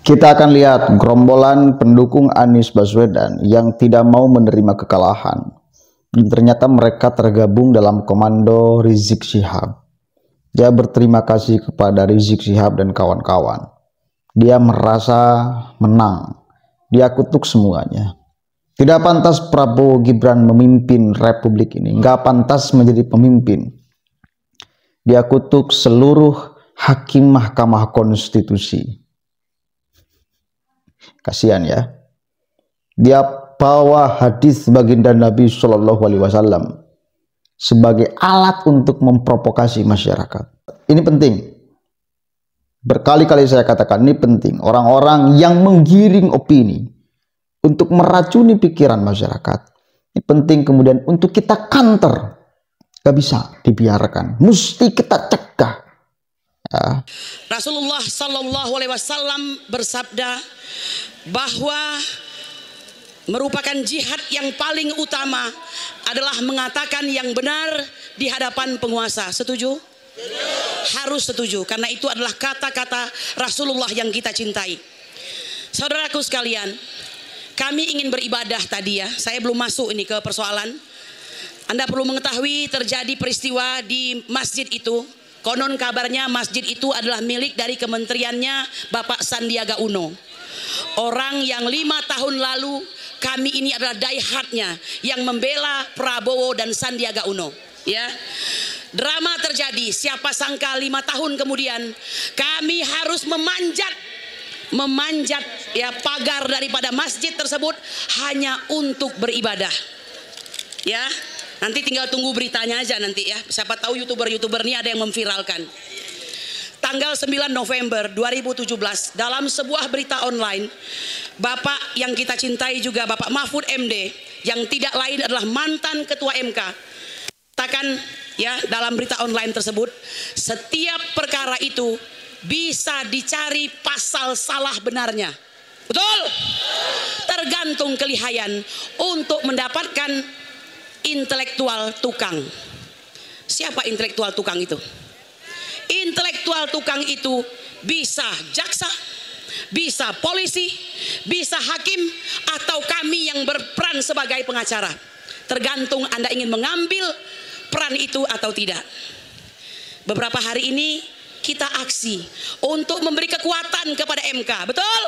Kita akan lihat gerombolan pendukung Anies Baswedan yang tidak mau menerima kekalahan. Dan ternyata mereka tergabung dalam komando Rizik Syihab. Dia berterima kasih kepada Rizik Syihab dan kawan-kawan. Dia merasa menang. Dia kutuk semuanya. Tidak pantas Prabowo Gibran memimpin republik ini. Nggak pantas menjadi pemimpin. Dia kutuk seluruh hakim Mahkamah Konstitusi. Kasihan ya. Dia bawa hadis baginda Nabi Shallallahu Alaihi Wasallam sebagai alat untuk memprovokasi masyarakat. Ini penting. Berkali-kali saya katakan ini penting. Orang-orang yang menggiring opini untuk meracuni pikiran masyarakat. Ini penting kemudian untuk kita counter. Gak bisa dibiarkan. Mesti kita cegah. Ya. Rasulullah Sallallahu Alaihi Wasallam bersabda bahwa merupakan jihad yang paling utama adalah mengatakan yang benar di hadapan penguasa. Setuju? Harus setuju, karena itu adalah kata-kata Rasulullah yang kita cintai. Saudaraku sekalian, kami ingin beribadah tadi ya. Saya belum masuk ini ke persoalan. Anda perlu mengetahui terjadi peristiwa di masjid itu. Konon kabarnya masjid itu adalah milik dari kementeriannya Bapak Sandiaga Uno. Orang yang 5 tahun lalu kami ini adalah diehardnya yang membela Prabowo dan Sandiaga Uno. Ya, drama terjadi. Siapa sangka 5 tahun kemudian kami harus memanjat ya pagar daripada masjid tersebut hanya untuk beribadah. Ya. Nanti tinggal tunggu beritanya aja nanti ya. Siapa tahu youtuber ini ada yang memviralkan. Tanggal 9 November 2017 dalam sebuah berita online, Bapak yang kita cintai juga Bapak Mahfud MD yang tidak lain adalah mantan Ketua MK katakan ya dalam berita online tersebut, setiap perkara itu bisa dicari pasal salah benarnya. Betul? Tergantung kelihayan untuk mendapatkan intelektual tukang. Siapa intelektual tukang itu? Intelektual tukang itu bisa jaksa, bisa polisi, bisa hakim, atau kami yang berperan sebagai pengacara. Tergantung Anda ingin mengambil peran itu atau tidak. Beberapa hari ini kita aksi untuk memberi kekuatan kepada MK. Betul?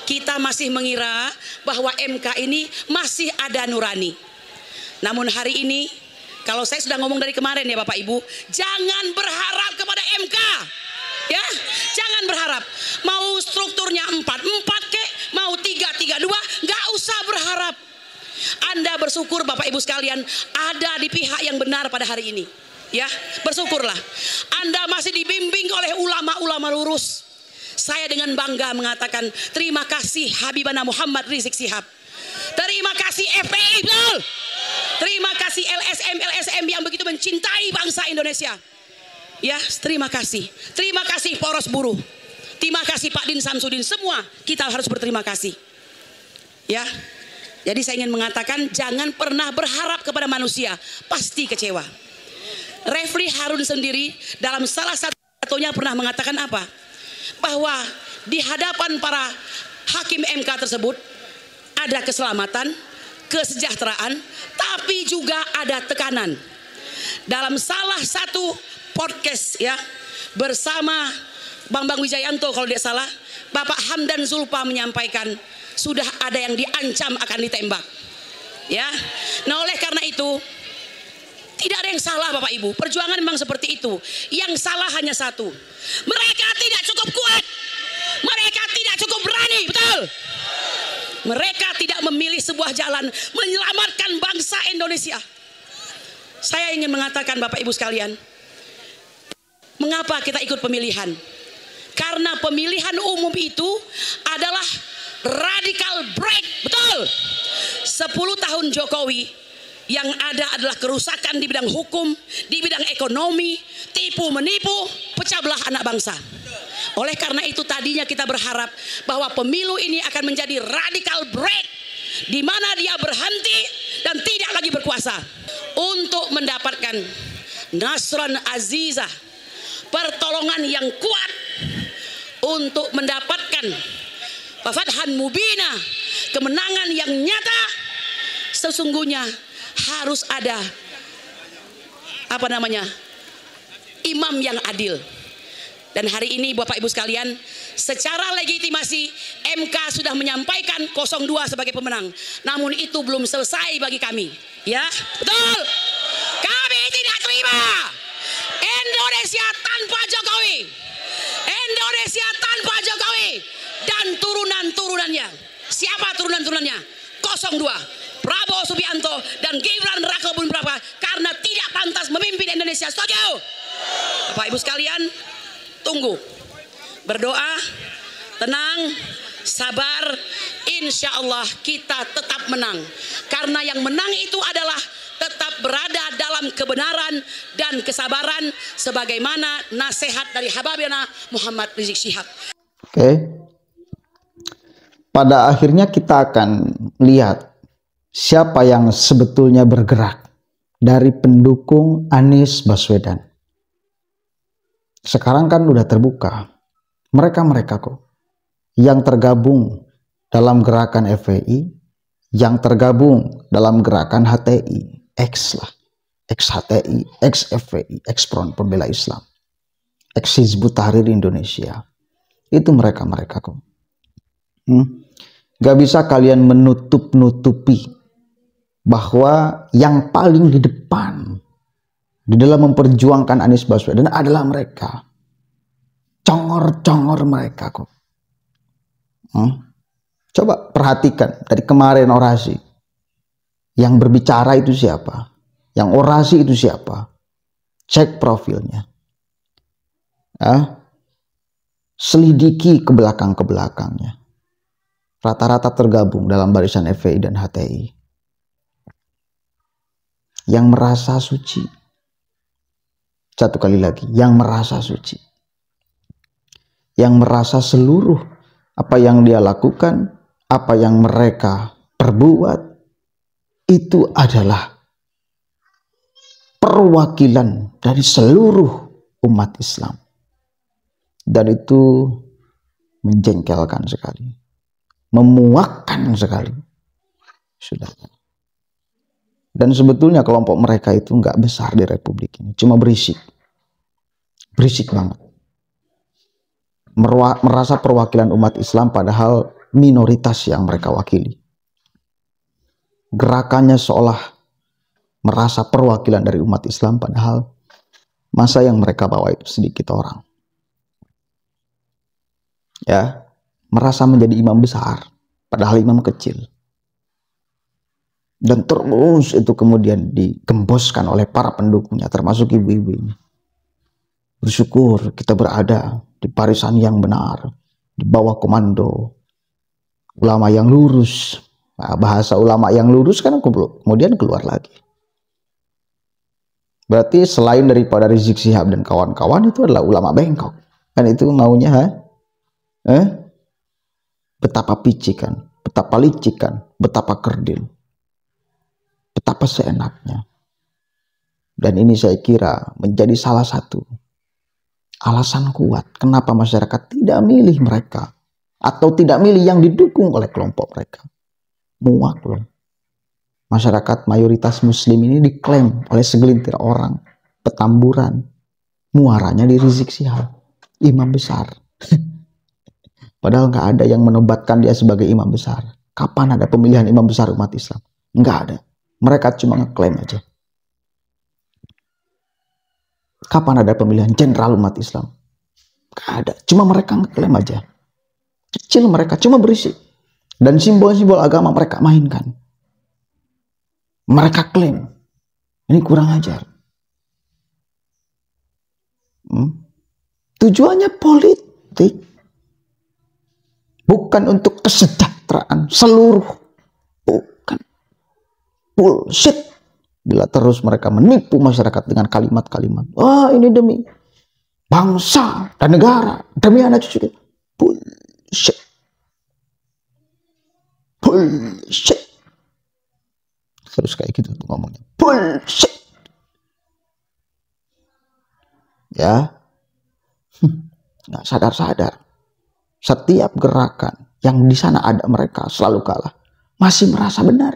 Kita masih mengira bahwa MK ini masih ada nurani. Namun hari ini, kalau saya sudah ngomong dari kemarin ya Bapak Ibu, jangan berharap kepada MK. Ya, jangan berharap. Mau strukturnya 4 kek, mau 3-3-2, nggak usah berharap. Anda bersyukur Bapak Ibu sekalian ada di pihak yang benar pada hari ini. Ya, bersyukurlah. Anda masih dibimbing oleh ulama-ulama lurus. Saya dengan bangga mengatakan terima kasih Habibana Muhammad Rizik Syihab. Terima kasih FPI, betul. Terima kasih LSM yang begitu mencintai bangsa Indonesia. Ya, terima kasih. Terima kasih poros buruh. Terima kasih Pak Din Samsudin. Semua kita harus berterima kasih. Ya. Jadi saya ingin mengatakan jangan pernah berharap kepada manusia, pasti kecewa. Refli Harun sendiri dalam salah satunya pernah mengatakan apa? Bahwa di hadapan para hakim MK tersebut ada keselamatan, kesejahteraan, tapi juga ada tekanan. Dalam salah satu podcast ya bersama Bambang Wijayanto kalau tidak salah, Bapak Hamdan Zulfa menyampaikan sudah ada yang diancam akan ditembak. Ya. Nah, oleh karena itu tidak ada yang salah Bapak Ibu. Perjuangan memang seperti itu. Yang salah hanya satu. Mereka tidak cukup kuat. Mereka tidak cukup berani, betul? Mereka tidak memilih sebuah jalan menyelamatkan bangsa Indonesia. Saya ingin mengatakan Bapak Ibu sekalian, mengapa kita ikut pemilihan? Karena pemilihan umum itu adalah radical break, betul? 10 tahun Jokowi yang ada adalah kerusakan di bidang hukum, di bidang ekonomi, tipu menipu, pecah belah anak bangsa. Oleh karena itu tadinya kita berharap bahwa pemilu ini akan menjadi radical break, di mana dia berhenti dan tidak lagi berkuasa untuk mendapatkan nasran azizah, pertolongan yang kuat untuk mendapatkan Fafathan mubina, kemenangan yang nyata. Sesungguhnya harus ada imam yang adil. Dan hari ini Bapak Ibu sekalian, secara legitimasi MK sudah menyampaikan 02 sebagai pemenang. Namun itu belum selesai bagi kami. Ya, betul. Kami tidak terima Indonesia tanpa Jokowi. Indonesia tanpa Jokowi dan turunan-turunannya. Siapa turunan-turunannya? 02. Prabowo Subianto dan Gibran Raka Buming Raka, karena tidak pantas memimpin Indonesia. Setuju? Bapak Ibu sekalian, tunggu, berdoa, tenang, sabar. Insya Allah kita tetap menang, karena yang menang itu adalah tetap berada dalam kebenaran dan kesabaran, sebagaimana nasihat dari Habibina Muhammad Rizik Syihab. Oke. Pada akhirnya kita akan lihat siapa yang sebetulnya bergerak dari pendukung Anies Baswedan. Sekarang kan udah terbuka. Mereka kok yang tergabung dalam gerakan FPI, yang tergabung dalam gerakan HTI, ex-HTI, ex-FPI, ex-Front Pembela Islam, ex-Hizbut Tahrir Indonesia. Itu mereka kok. Gak bisa kalian menutup-nutupi bahwa yang paling di depan di dalam memperjuangkan Anies Baswedan adalah mereka. Congor-congor mereka kok. Coba perhatikan dari kemarin orasi. Yang berbicara itu siapa? Yang orasi itu siapa? Cek profilnya. Selidiki ke belakang-belakangnya. Rata-rata tergabung dalam barisan FPI dan HTI. Yang merasa suci. Satu kali lagi, yang merasa suci. Yang merasa seluruh apa yang dia lakukan, apa yang mereka perbuat, itu adalah perwakilan dari seluruh umat Islam. Dan itu menjengkelkan sekali, memuakkan sekali. Sudah. Dan sebetulnya kelompok mereka itu nggak besar di Republik ini, cuma berisik banget. Merasa perwakilan umat Islam padahal minoritas yang mereka wakili. Gerakannya seolah merasa perwakilan dari umat Islam padahal masa yang mereka bawa itu sedikit orang. Ya, merasa menjadi imam besar padahal imam kecil. Dan terus itu kemudian digemboskan oleh para pendukungnya, termasuk ibu-ibu ini. Bersyukur kita berada di barisan yang benar, di bawah komando ulama yang lurus. Nah, bahasa ulama yang lurus kan kemudian keluar lagi. Berarti selain daripada Rizik Syihab dan kawan-kawan itu adalah ulama bengkok. Kan itu maunya, betapa picikan, betapa licikan, betapa kerdil. Betapa seenaknya. Dan ini saya kira menjadi salah satu alasan kuat kenapa masyarakat tidak milih mereka atau tidak milih yang didukung oleh kelompok mereka. Muak loh. Masyarakat mayoritas muslim ini diklaim oleh segelintir orang Petamburan. Muaranya di Rizik Syihab, imam besar. Padahal nggak ada yang menobatkan dia sebagai imam besar. Kapan ada pemilihan imam besar umat Islam? Nggak ada. Mereka cuma ngeklaim aja. Kapan ada pemilihan jenderal umat Islam? Gak ada. Cuma mereka ngeklaim aja. Kecil mereka, cuma berisik. Dan simbol-simbol agama mereka mainkan. Mereka klaim. Ini kurang ajar. Tujuannya politik. Bukan untuk kesejahteraan seluruh. Bukan. Bullshit. Bila terus mereka menipu masyarakat dengan kalimat-kalimat. Ini demi bangsa dan negara. Demi anak cucu kita. Bullshit. Bullshit. Terus kayak gitu tuh ngomongnya. Bullshit. Ya. Nggak sadar-sadar. Setiap gerakan yang di sana ada mereka selalu kalah, masih merasa benar,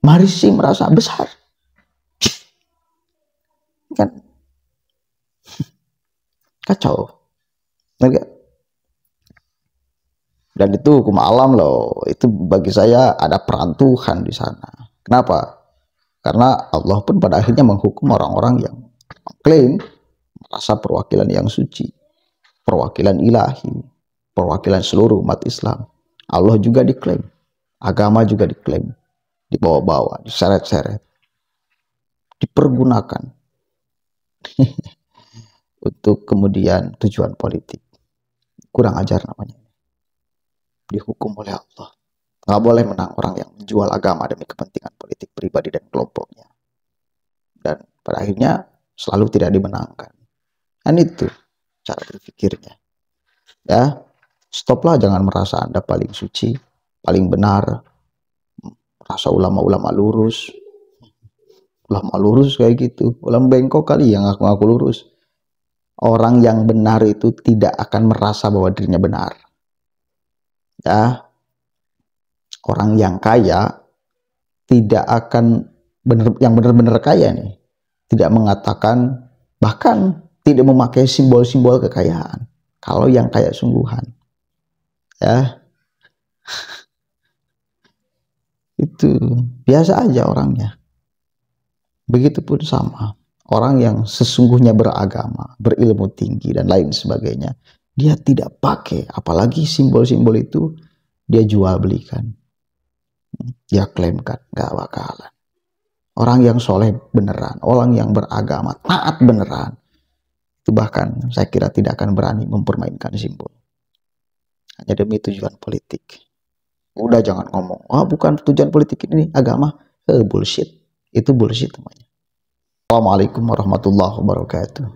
masih merasa besar. Kan kacau. Enggak? Dan itu hukum alam loh. Itu bagi saya ada peran Tuhan di sana. Kenapa? Karena Allah pun pada akhirnya menghukum orang-orang yang mengklaim merasa perwakilan yang suci, perwakilan ilahi, perwakilan seluruh umat Islam. Allah juga diklaim, agama juga diklaim, dibawa-bawa, diseret-seret, dipergunakan untuk kemudian tujuan politik. Kurang ajar namanya. Dihukum oleh Allah. Nggak boleh menang orang yang menjual agama demi kepentingan politik pribadi dan kelompoknya. Dan pada akhirnya selalu tidak dimenangkan. Dan itu cara berpikirnya. Ya, stoplah, jangan merasa Anda paling suci, paling benar, merasa ulama-ulama lurus. Ulama lurus kayak gitu. Ulama bengkok kali yang ngaku-ngaku lurus. Orang yang benar itu tidak akan merasa bahwa dirinya benar. Ya, orang yang kaya tidak akan yang benar-benar kaya nih, tidak mengatakan, bahkan tidak memakai simbol-simbol kekayaan. Kalau yang kaya sungguhan, ya itu biasa aja orangnya. Begitupun sama orang yang sesungguhnya beragama, berilmu tinggi dan lain sebagainya. Dia tidak pakai, apalagi simbol-simbol itu dia jual belikan, dia klaimkan, gak bakalan. Orang yang soleh beneran, orang yang beragama, taat beneran, itu bahkan saya kira tidak akan berani mempermainkan simbol hanya demi tujuan politik. Udah jangan ngomong, bukan tujuan politik ini agama, bullshit. Itu bullshit namanya. Assalamualaikum warahmatullahi wabarakatuh.